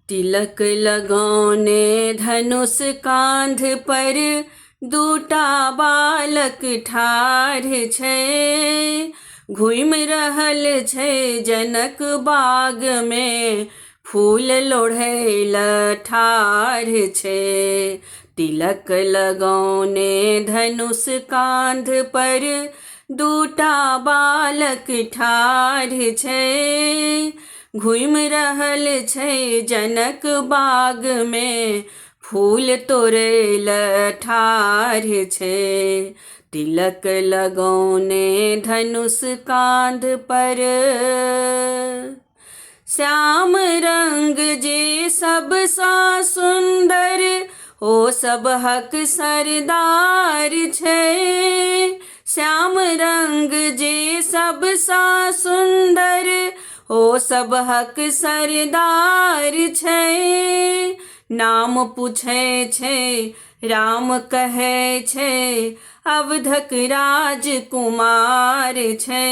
तिलक लगौने धनुष कांध पर दूटा बालक ठाढ़ छै। घुमि रहल छै जनक बाग में फूल लोढ़ैल ठाढ़ छै। तिलक लगौने धनुष कांध पर दूटा बालक ठाढ़ छै। घुमि रहल छै जनक बाग में फूल तोड़ैल ठाढ़ छै। तिलक लगौने धनुष कांध पर श्याम रंग जे सबसा सुंदर ओ सबहक सरदार छै। श्याम रंग जे सबसा सुंदर ओ सबहक सरदार छै। नाम पूछै छै राम कहै छै अवधक राजकुमार छै।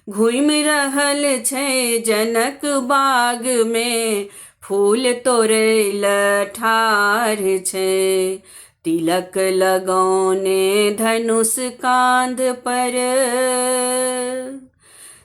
घुमि रहल छै जनक बाग में फूल तोड़ैल ठाढ़ छै। तिलक लगौने धनुष कांध पर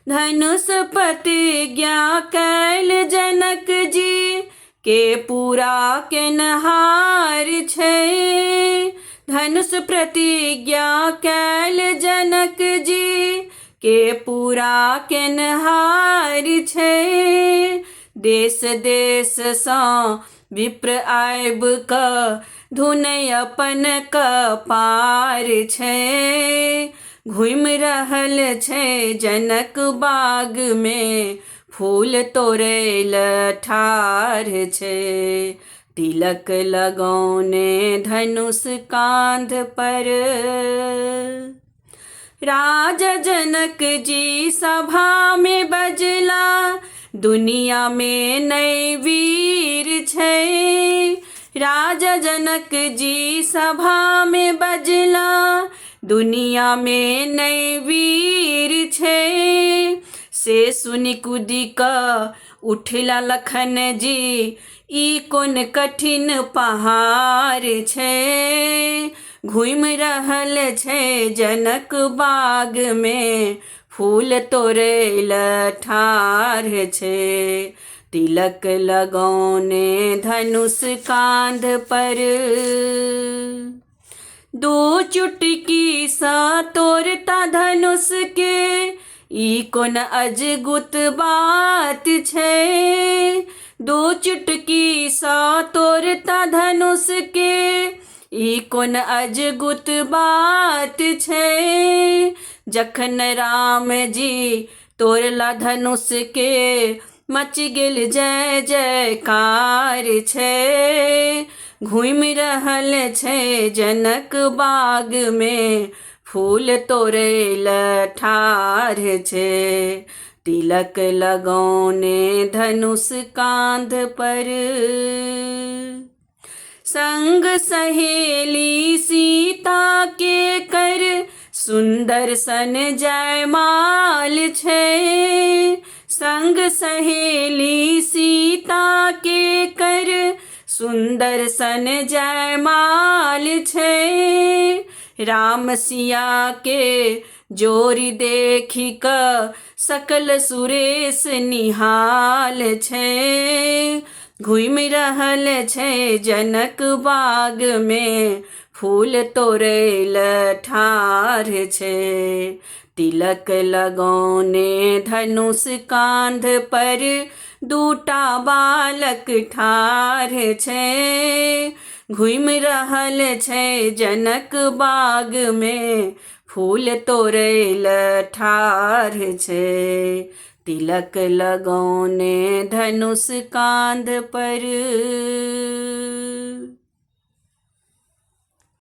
धनुष प्रतिज्ञा कैल जनक जी के पूरा केनहार छै। धनुष प्रतिज्ञा कैल जनक जी के पूरा केनहार छै। देश देश सँ विप्र आबि कऽ धुनै अपन कपार छै। घुमि रहल छै जनक बाग में फूल तोड़ैल ठाढ़ छै। तिलक लगौने धनुष कांध पर राजा जनक जी सभा में बजला दुनिया में नै वीर छै। राजा जनक जी सभा में बजला दुनिया में नै वीर छै। से सुनि कुदि कऽ उठला लखन जी ई कोन कठिन पहाड़ छै। घुमि रहल छै जनक बाग में फूल तोड़ैल ठाढ़ छै। तिलक लगौने धनुष कांध पर दो चुटकी सा तोड़ता धनुष के ई कोन अजगुत बात छै। दो चुटकी सा तोड़ता धनुष के ई कोन अजगुत बात छै। जखन राम जी तोड़ला धनुष के मच गेल जय जयकार छै। घुमि रहल छै जनक बाग में फूल तोड़ैल ठाढ़ छै। तिलक लगौने धनुष कांध पर संग सहेली सीता के कर सुंदर सन जयमाल छै। संग सहेली सीता के कर सुंदर सन जयमाल छै। राम सिया के जोरी देखि कऽ सकल सुरेश निहाल छै। घुमि रहल छै जनक बाग में फूल तोड़ैल ठाढ़ छै। तिलक लगौने धनुष कांध पर दूटा बालक ठाढ़ छै। घुमि रहल छै जनक बाग में फूल तोड़ैल ठाढ़ छै। तिलक लगौने धनुष कांध पर।